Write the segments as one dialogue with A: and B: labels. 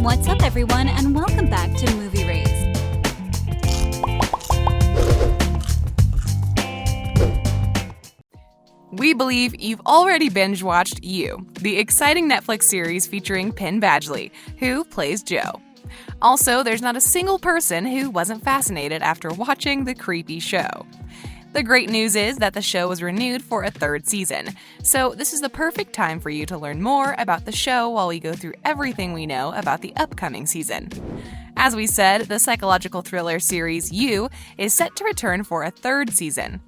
A: What's up, everyone, and welcome back to Movie Raised.
B: We believe you've already binge-watched You, the exciting Netflix series featuring Penn Badgley, who plays Joe. Also, there's not a single person who wasn't fascinated after watching the creepy show. The great news is that the show was renewed for a third season, so this is the perfect time for you to learn more about the show while we go through everything we know about the upcoming season. As we said, the psychological thriller series You is set to return for a third season.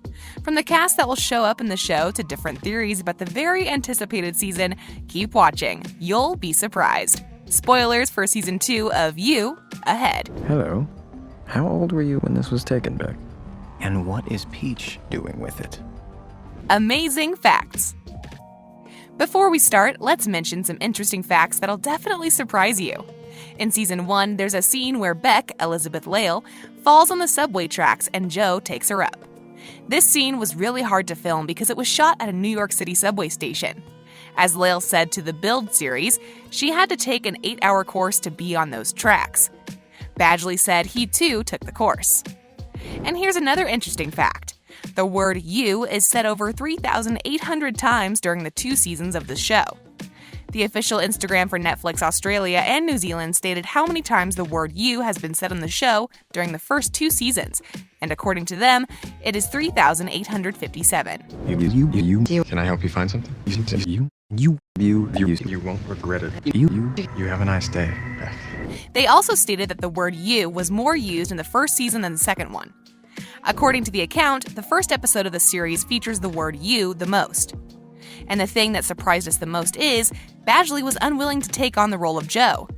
B: From the cast that will show up in the show to different theories about the very anticipated season, keep watching. You'll be surprised. Spoilers for Season 2 of You ahead.
C: Hello. How old were you when this was taken back? And what is Peach doing with it?
B: Amazing facts. Before we start, let's mention some interesting facts that'll definitely surprise you. In Season 1, there's a scene where Beck, Elizabeth Lail, falls on the subway tracks and Joe takes her up. This scene was really hard to film because it was shot at a New York City subway station. As Lail said to the Build series, she had to take an 8-hour course to be on those tracks. Badgley said he too took the course. And here's another interesting fact. The word you is said over 3,800 times during the 2 seasons of the show. The official Instagram for Netflix Australia and New Zealand stated how many times the word you has been said on the show during the first 2 seasons, and according to them, it is 3,857.
C: You. Can I help you find something? You won't regret it. You have a nice day, Beck.
B: They also stated that the word you was more used in the first season than the second one. According to the account, the first episode of the series features the word you the most. And the thing that surprised us the most is, Badgley was unwilling to take on the role of Joe.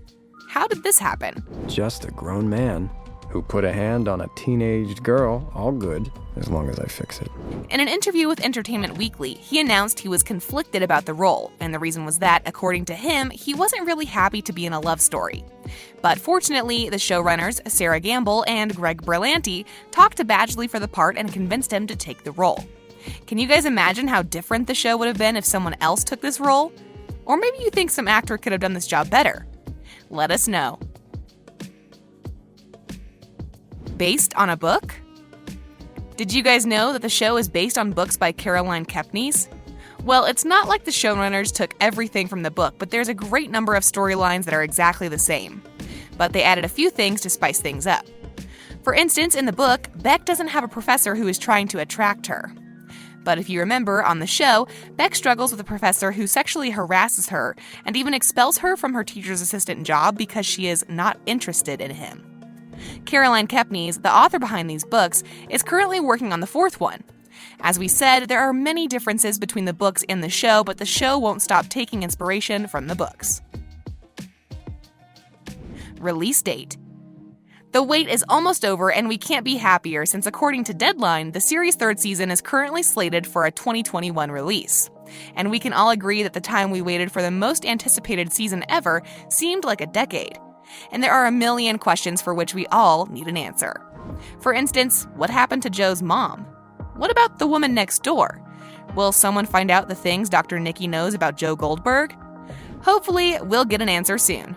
B: How did this happen?
C: Just a grown man who put a hand on a teenaged girl, all good, as long as I fix it.
B: In an interview with Entertainment Weekly, he announced he was conflicted about the role, and the reason was that, according to him, he wasn't really happy to be in a love story. But fortunately, the showrunners, Sera and Greg Berlanti, talked to Badgley for the part and convinced him to take the role. Can you guys imagine how different the show would have been if someone else took this role? Or maybe you think some actor could have done this job better? Let us know. Based on a book? Did you guys know that the show is based on books by Caroline Kepnes? Well, it's not like the showrunners took everything from the book, but there's a great number of storylines that are exactly the same. But they added a few things to spice things up. For instance, in the book, Beck doesn't have a professor who is trying to attract her. But if you remember, on the show, Beck struggles with a professor who sexually harasses her and even expels her from her teacher's assistant job because she is not interested in him. Caroline Kepnes, the author behind these books, is currently working on the 4th one. As we said, there are many differences between the books and the show, but the show won't stop taking inspiration from the books. Release date. The wait is almost over and we can't be happier since, according to Deadline, the series' 3rd season is currently slated for a 2021 release. And we can all agree that the time we waited for the most anticipated season ever seemed like a decade. And there are a million questions for which we all need an answer. For instance, what happened to Joe's mom? What about the woman next door? Will someone find out the things Dr. Nikki knows about Joe Goldberg? Hopefully, we'll get an answer soon.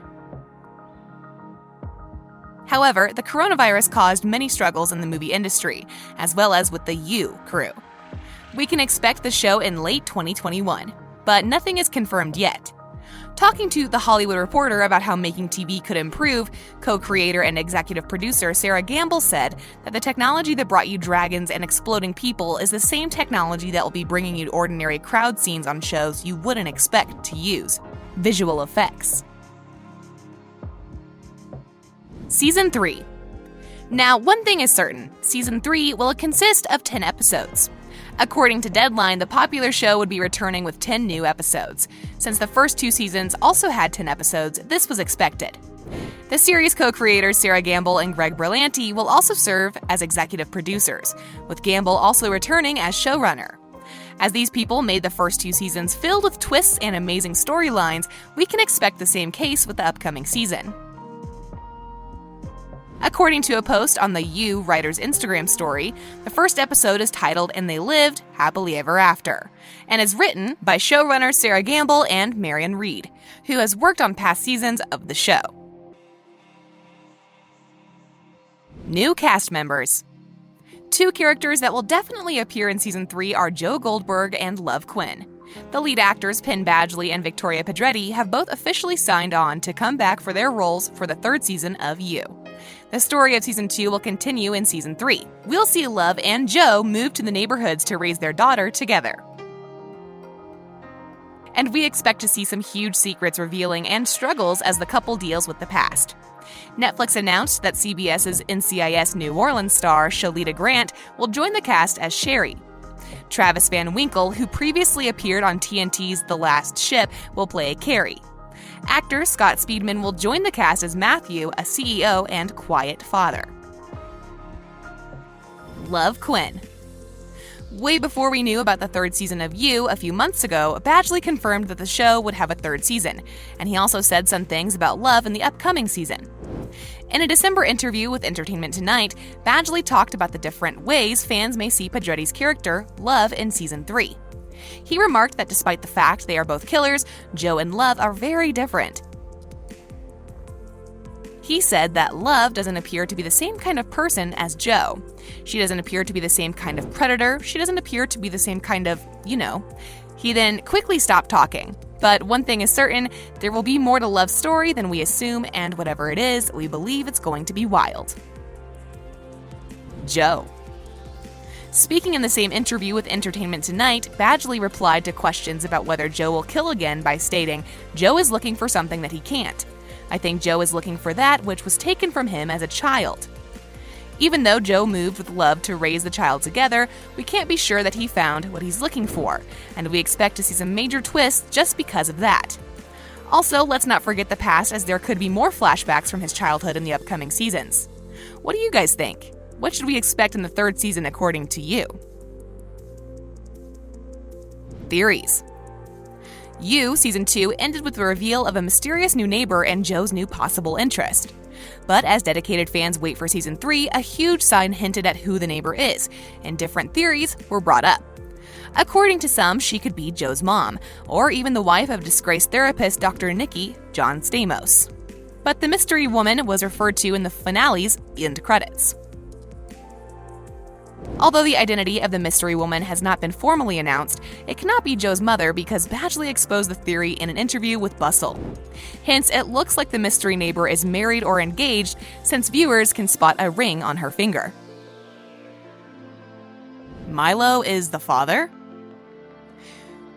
B: However, the coronavirus caused many struggles in the movie industry, as well as with the You crew. We can expect the show in late 2021, but nothing is confirmed yet. Talking to The Hollywood Reporter about how making TV could improve, co-creator and executive producer Sera said that the technology that brought you dragons and exploding people is the same technology that will be bringing you ordinary crowd scenes on shows you wouldn't expect to use: visual effects. Season 3. Now, one thing is certain, Season 3 will consist of 10 episodes. According to Deadline, the popular show would be returning with 10 new episodes. Since the first 2 seasons also had 10 episodes, this was expected. The series co-creators Sera and Greg Berlanti will also serve as executive producers, with Gamble also returning as showrunner. As these people made the first 2 seasons filled with twists and amazing storylines, we can expect the same case with the upcoming season. According to a post on the You writer's Instagram story, the first episode is titled And They Lived Happily Ever After, and is written by showrunners Sera and Marion Reed, who has worked on past seasons of the show. New cast members. Two characters that will definitely appear in Season 3 are Joe Goldberg and Love Quinn. The lead actors Penn Badgley and Victoria Pedretti have both officially signed on to come back for their roles for the third season of You. The story of Season 2 will continue in Season 3. We'll see Love and Joe move to the neighborhoods to raise their daughter together. And we expect to see some huge secrets revealing and struggles as the couple deals with the past. Netflix announced that CBS's NCIS New Orleans star Shalita Grant will join the cast as Sherry. Travis Van Winkle, who previously appeared on TNT's The Last Ship, will play Carrie. Actor Scott Speedman will join the cast as Matthew, a CEO and quiet father. Love Quinn. Way before we knew about the third season of You a few months ago, Badgley confirmed that the show would have a third season, and he also said some things about Love in the upcoming season. In a December interview with Entertainment Tonight, Badgley talked about the different ways fans may see Pedretti's character, Love, in Season 3. He remarked that despite the fact they are both killers, Joe and Love are very different. He said that Love doesn't appear to be the same kind of person as Joe. She doesn't appear to be the same kind of predator. She doesn't appear to be the same kind of, He then quickly stopped talking. But one thing is certain, there will be more to Love's story than we assume, and whatever it is, we believe it's going to be wild. Joe. Speaking in the same interview with Entertainment Tonight, Badgley replied to questions about whether Joe will kill again by stating, "Joe is looking for something that he can't. I think Joe is looking for that which was taken from him as a child." Even though Joe moved with Love to raise the child together, we can't be sure that he found what he's looking for, and we expect to see some major twists just because of that. Also, let's not forget the past, as there could be more flashbacks from his childhood in the upcoming seasons. What do you guys think? What should we expect in the third season according to you? Theories. You, Season 2, ended with the reveal of a mysterious new neighbor and Joe's new possible interest. But as dedicated fans wait for Season 3, a huge sign hinted at who the neighbor is, and different theories were brought up. According to some, she could be Joe's mom, or even the wife of disgraced therapist Dr. Nikki, John Stamos. But the mystery woman was referred to in the finale's end credits. Although the identity of the mystery woman has not been formally announced, it cannot be Joe's mother because Badgley exposed the theory in an interview with Bustle. Hence, it looks like the mystery neighbor is married or engaged, since viewers can spot a ring on her finger. Milo is the father?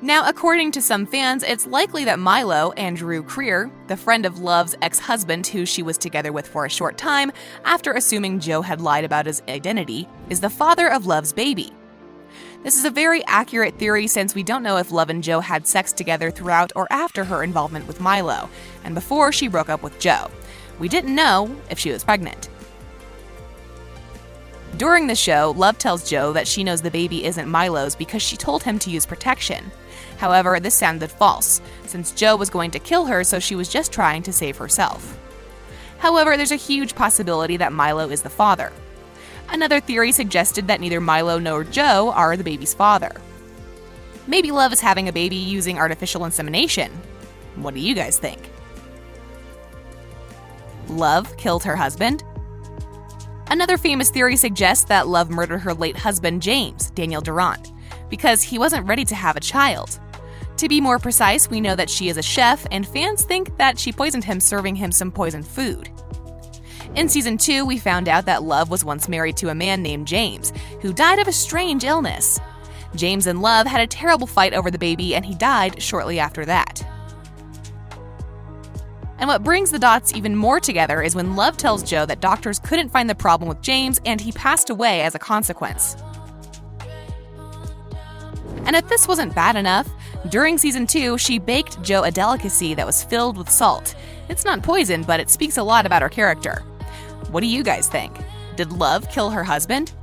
B: Now, according to some fans, it's likely that Milo, Andrew Creer, the friend of Love's ex-husband who she was together with for a short time, after assuming Joe had lied about his identity, is the father of Love's baby. This is a very accurate theory since we don't know if Love and Joe had sex together throughout or after her involvement with Milo, and before she broke up with Joe. We didn't know if she was pregnant. During the show, Love tells Joe that she knows the baby isn't Milo's because she told him to use protection. However, this sounded false, since Joe was going to kill her, so she was just trying to save herself. However, there's a huge possibility that Milo is the father. Another theory suggested that neither Milo nor Joe are the baby's father. Maybe Love is having a baby using artificial insemination. What do you guys think? Love killed her husband? Another famous theory suggests that Love murdered her late husband, James, Daniel Durant, because he wasn't ready to have a child. To be more precise, we know that she is a chef, and fans think that she poisoned him serving him some poisoned food. In Season 2, we found out that Love was once married to a man named James, who died of a strange illness. James and Love had a terrible fight over the baby, and he died shortly after that. And what brings the dots even more together is when Love tells Joe that doctors couldn't find the problem with James, and he passed away as a consequence. And if this wasn't bad enough, during Season 2, she baked Joe a delicacy that was filled with salt. It's not poison, but it speaks a lot about her character. What do you guys think? Did Love kill her husband?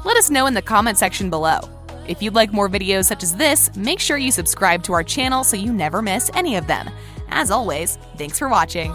B: Let us know in the comment section below. If you'd like more videos such as this, make sure you subscribe to our channel so you never miss any of them. As always, thanks for watching.